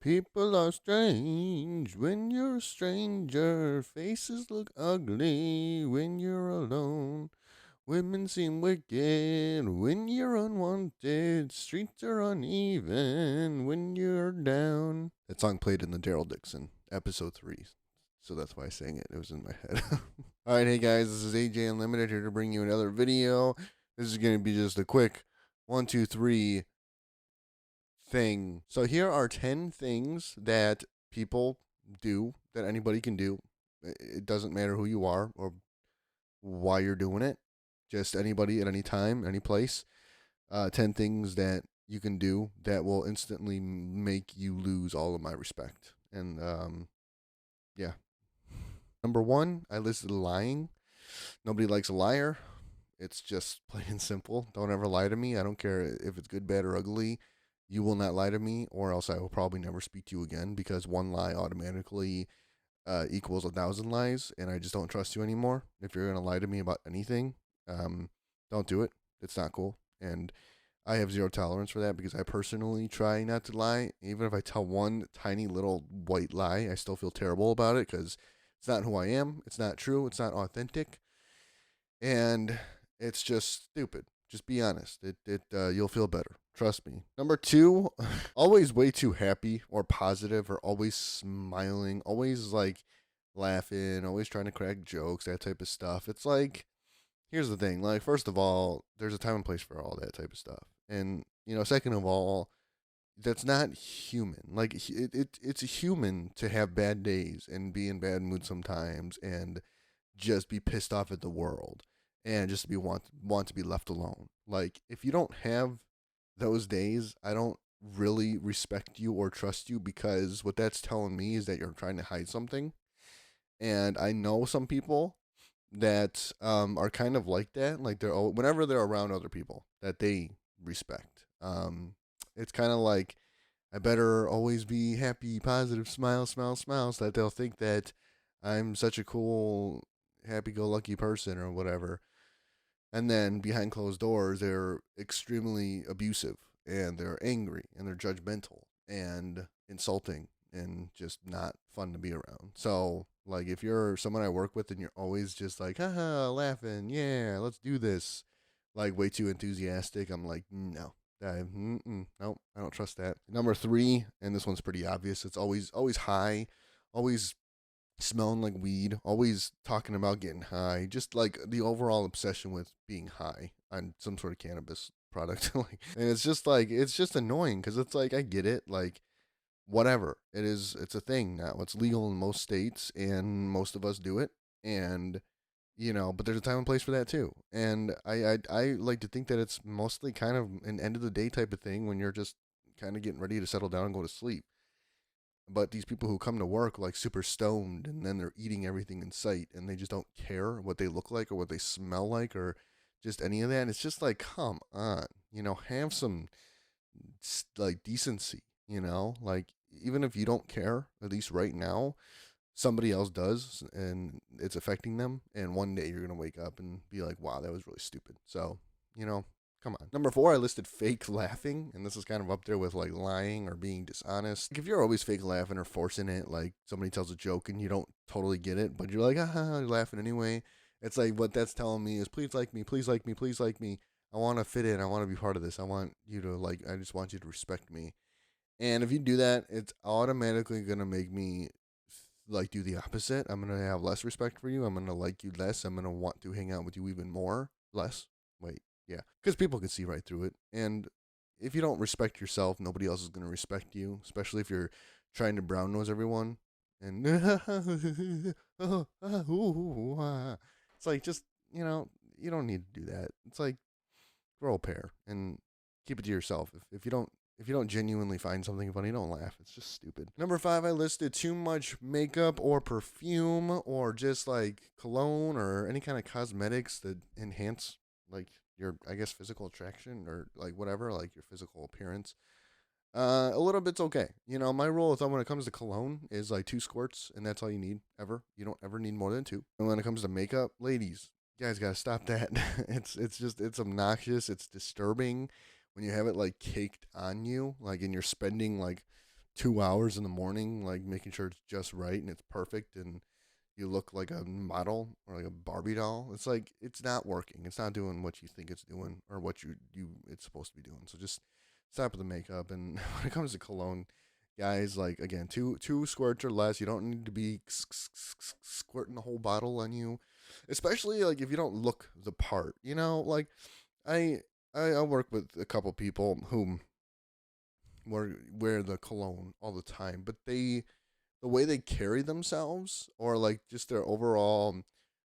People are strange when you're a stranger. Faces look ugly when you're alone. Women seem wicked when you're unwanted. Streets are uneven when you're down. That song played in the Daryl Dixon episode 3. So that's why I sang it. It was in my head. All right, hey guys, this is AJ Unlimited here to bring you another video. This is going to be just a quick 1, 2, 3 thing. So here are 10 things that people do that anybody can do. It doesn't matter who you are or why you're doing it. Just anybody at any time, any place. 10 things that you can do that will instantly make you lose all of my respect. And yeah. Number one, I listed lying. Nobody likes a liar. It's just plain and simple. Don't ever lie to me. I don't care if it's good, bad, or ugly. You will not lie to me, or else I will probably never speak to you again because one lie automatically equals 1,000 lies, and I just don't trust you anymore. If you're gonna lie to me about anything, don't do it. It's not cool, and I have zero tolerance for that because I personally try not to lie. Even if I tell one tiny little white lie, I still feel terrible about it because it's not who I am. It's not true. It's not authentic, and it's just stupid. Just be honest. You'll feel better. Trust me. Number two, always way too happy or positive or always smiling, always like laughing, always trying to crack jokes, that type of stuff. It's like, here's the thing. Like, first of all, there's a time and place for all that type of stuff. And, second of all, that's not human. Like, it's a human to have bad days and be in bad mood sometimes and just be pissed off at the world and just be want to be left alone. Like if you don't have those days, I don't really respect you or trust you because what that's telling me is that you're trying to hide something. And I know some people that are kind of like that. Like whenever they're around other people that they respect. It's kind of like I better always be happy, positive, smile, smile, smile, so that they'll think that I'm such a cool, happy go lucky person or whatever. And then behind closed doors, they're extremely abusive and they're angry and they're judgmental and insulting and just not fun to be around. So, like, if you're someone I work with and you're always just like, haha, laughing, yeah, let's do this, like, way too enthusiastic, I'm like, no. Nope, I don't trust that. Number three, and this one's pretty obvious. It's always high, always smelling like weed, always talking about getting high, just like the overall obsession with being high on some sort of cannabis product. Like, and it's just like it's just annoying because it's like I get it, like whatever it is, it's a thing now. It's legal in most states, and most of us do it, and but there's a time and place for that too. And I like to think that it's mostly kind of an end of the day type of thing when you're just kind of getting ready to settle down and go to sleep. But these people who come to work like super stoned and then they're eating everything in sight and they just don't care what they look like or what they smell like or just any of that. And it's just like, come on, have some like decency, like even if you don't care, at least right now, somebody else does and it's affecting them. And one day you're going to wake up and be like, wow, that was really stupid. So, you know, come on. Number four, I listed fake laughing. And this is kind of up there with like lying or being dishonest. Like if you're always fake laughing or forcing it, like somebody tells a joke and you don't totally get it, but you're like, you're laughing anyway. It's like what that's telling me is please like me, please like me, please like me. I want to fit in. I want to be part of this. I want you to like, I just want you to respect me. And if you do that, it's automatically going to make me like do the opposite. I'm gonna have less respect for you. I'm gonna like you less. I'm gonna want to hang out with you even more. Less. Wait, yeah, because people can see right through it. And if you don't respect yourself, nobody else is gonna respect you. Especially if you're trying to brown nose everyone. And it's like just you don't need to do that. It's like grow a pair and keep it to yourself. If you don't genuinely find something funny, don't laugh. It's just stupid. Number five, I listed too much makeup or perfume or just like cologne or any kind of cosmetics that enhance like your, I guess, physical attraction or like whatever, like your physical appearance. A little bit's okay. My rule of thumb when it comes to cologne is like 2 squirts, and that's all you need ever. You don't ever need more than two. And when it comes to makeup, ladies, you guys gotta stop that. It's obnoxious. It's disturbing when you have it like caked on you, like and you're spending like 2 hours in the morning, like making sure it's just right and it's perfect and you look like a model or like a Barbie doll. It's like it's not working. It's not doing what you think it's doing or what you it's supposed to be doing. So just stop with the makeup. And when it comes to cologne, guys, like again, two squirts or less. You don't need to be squirting the whole bottle on you, especially like if you don't look the part. You know, like I I work with a couple people who wear the cologne all the time, but the way they carry themselves or like just their overall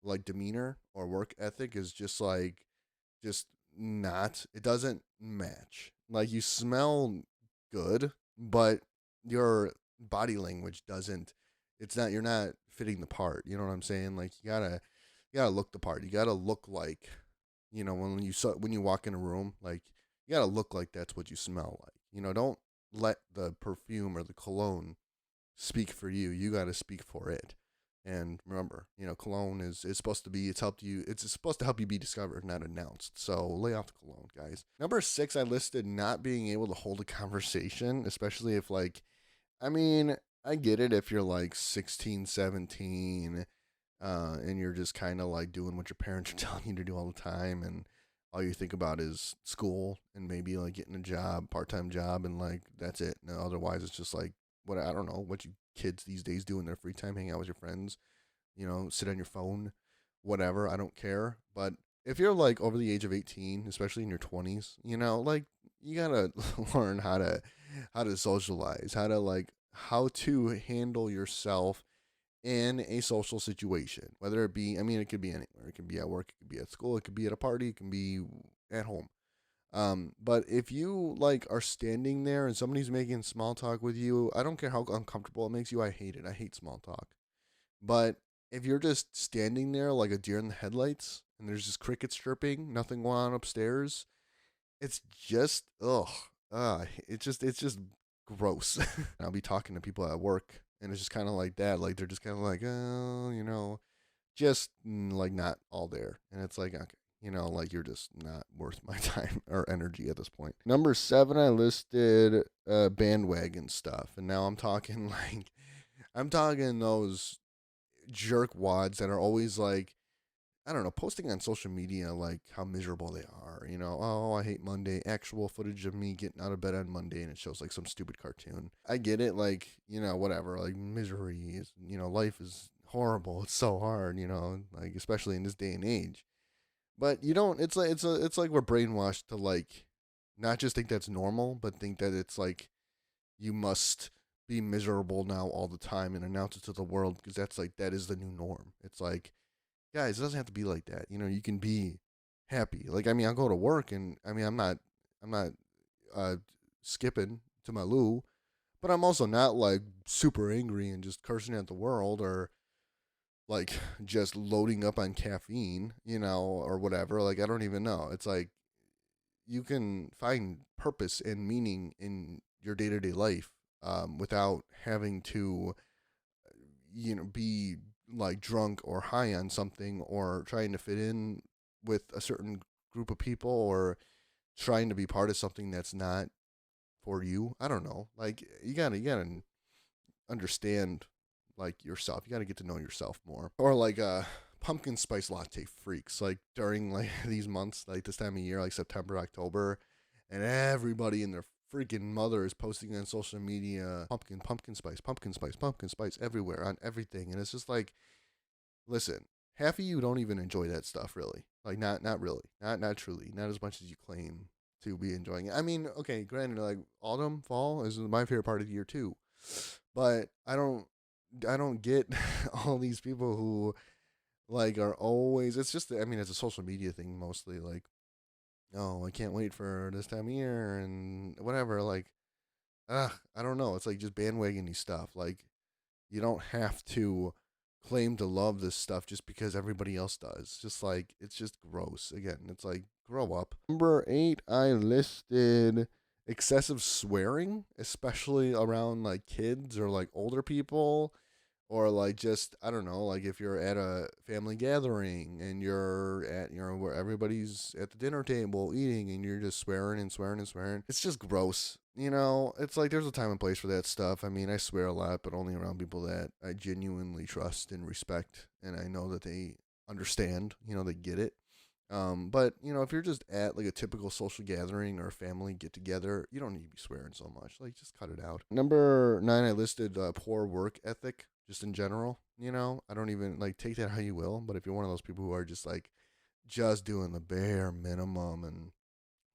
like demeanor or work ethic is just not, it doesn't match. Like you smell good, but your body language doesn't, it's not, you're not fitting the part. You know what I'm saying? Like you gotta look the part. You gotta look like, when you walk in a room, like you gotta look like that's what you smell like. Don't let the perfume or the cologne speak for you. You gotta speak for it. And remember, cologne is supposed to be, it's supposed to help you be discovered, not announced. So lay off the cologne, guys. Number 6, I listed not being able to hold a conversation, especially if like, I mean, I get it if you're like 16, 17, and you're just kind of like doing what your parents are telling you to do all the time, and all you think about is school and maybe like getting a job, part-time job, and like that's it. No, otherwise it's just like what, I don't know what you kids these days do in their free time, hang out with your friends, sit on your phone, whatever. I don't care. But if you're like over the age of 18, especially in your 20s, like you gotta learn how to socialize, how to handle yourself in a social situation, whether it be, I mean, it could be anywhere. It could be at work, it could be at school, it could be at a party, it can be at home. But if you like are standing there and somebody's making small talk with you, I don't care how uncomfortable it makes you. I hate it. I hate small talk. But if you're just standing there like a deer in the headlights and there's just crickets chirping, nothing going on upstairs, it's just ugh. It's just gross. I'll be talking to people at work and it's just kind of like that. Like they're just kind of like, oh, just like not all there. And it's like, okay, like you're just not worth my time or energy at this point. Number 7, I listed bandwagon stuff. And now I'm talking like, I'm talking those jerk wads that are always like, I don't know, posting on social media like how miserable they are. Oh, I hate Monday. Actual footage of me getting out of bed on Monday and it shows like some stupid cartoon. I get it, like, whatever, like misery is, life is horrible. It's so hard, like especially in this day and age. But you don't, it's like we're brainwashed to like not just think that's normal, but think that it's like you must be miserable now all the time and announce it to the world because that's like that is the new norm. It's like, guys, it doesn't have to be like that. You can be happy. Like, I mean, I'll go to work and I mean, I'm not uh skipping to my loo, but I'm also not like super angry and just cursing at the world or like just loading up on caffeine, or whatever. Like, I don't even know. It's like you can find purpose and meaning in your day-to-day life without having to be like drunk or high on something or trying to fit in with a certain group of people or trying to be part of something that's not for you. I don't know. Like you gotta understand like yourself. You gotta get to know yourself more. Or like pumpkin spice latte freaks. Like during like these months, like this time of year, like September, October, and everybody and their freaking mother is posting on social media pumpkin spice everywhere on everything. And it's just like, listen, half of you don't even enjoy that stuff really. Like not really. Not truly. Not as much as you claim to be enjoying it. I mean, okay, granted, like autumn, fall is my favorite part of the year too. But I don't get all these people who like are always, it's just, I mean, it's a social media thing mostly, like, oh, I can't wait for this time of year and whatever, like, I don't know. It's like just bandwagony stuff. Like you don't have to claim to love this stuff just because everybody else does. Just like it's just gross. Again, it's like grow up. Number 8, I listed excessive swearing, especially around like kids or like older people. Or like just I don't know, like if you're at a family gathering and you're at where everybody's at the dinner table eating and you're just swearing and swearing and swearing. It's just gross. it's like there's a time and place for that stuff. I mean, I swear a lot, but only around people that I genuinely trust and respect, and I know that they understand, they get it. But if you're just at like a typical social gathering or a family get together, you don't need to be swearing so much. Like, just cut it out. Number 9, I listed poor work ethic, just in general. I don't even like take that how you will, but if you're one of those people who are just like just doing the bare minimum and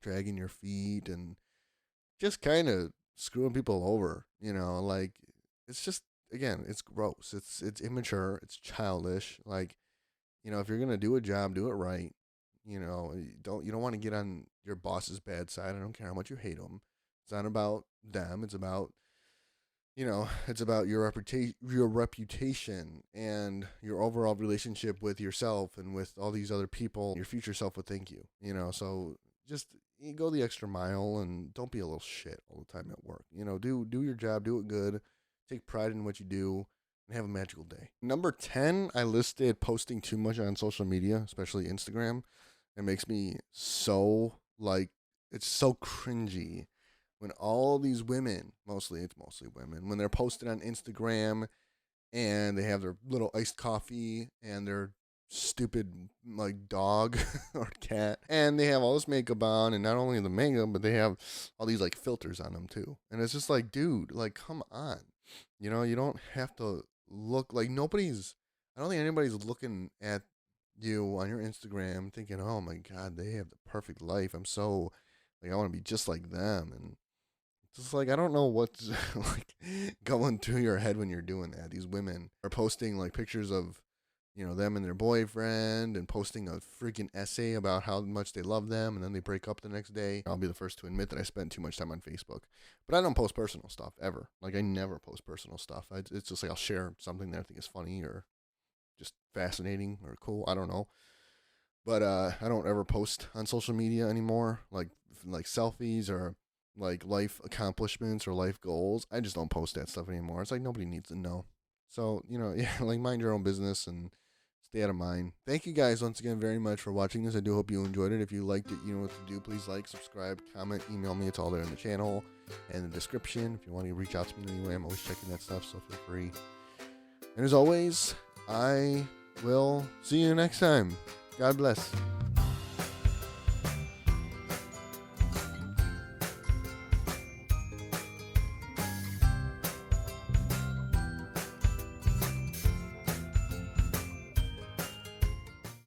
dragging your feet and just kind of screwing people over, like it's just again, it's gross. It's immature. It's childish. Like, if you're gonna do a job, do it right. You don't want to get on your boss's bad side. I don't care how much you hate them. It's not about them. It's about your reputation and your overall relationship with yourself and with all these other people. Your future self would thank you. So just you go the extra mile and don't be a little shit all the time at work. Do your job, do it good, take pride in what you do, and have a magical day. Number 10, I listed posting too much on social media, especially Instagram. It makes me so like it's so cringy when all these women, it's mostly women, when they're posted on Instagram and they have their little iced coffee and their stupid like dog or cat, and they have all this makeup on, and not only the makeup, but they have all these like filters on them too. And it's just like, dude, like, come on. You don't have to look like nobody's I don't think anybody's looking at you on your Instagram thinking, "Oh my god, they have the perfect life. I'm so like I want to be just like them." And just like I don't know what's like going through your head when you're doing that. These women are posting like pictures of them and their boyfriend and posting a freaking essay about how much they love them, and then they break up the next day. I'll be the first to admit that I spend too much time on Facebook, but I don't post personal stuff ever. Like, I never post personal stuff. It's just like I'll share something that I think is funny or just fascinating or cool. I don't know. But I don't ever post on social media anymore, like selfies or like life accomplishments or life goals. I just don't post that stuff anymore. It's like nobody needs to know. So yeah, like, mind your own business and stay out of mine. Thank you guys once again very much for watching this. I do hope you enjoyed it. If you liked it, you know what to do. Please like, subscribe, comment, email me. It's all there in the channel and the description. If you want to reach out to me anyway, I'm always checking that stuff, so feel free. And as always, I will see you next time. God bless.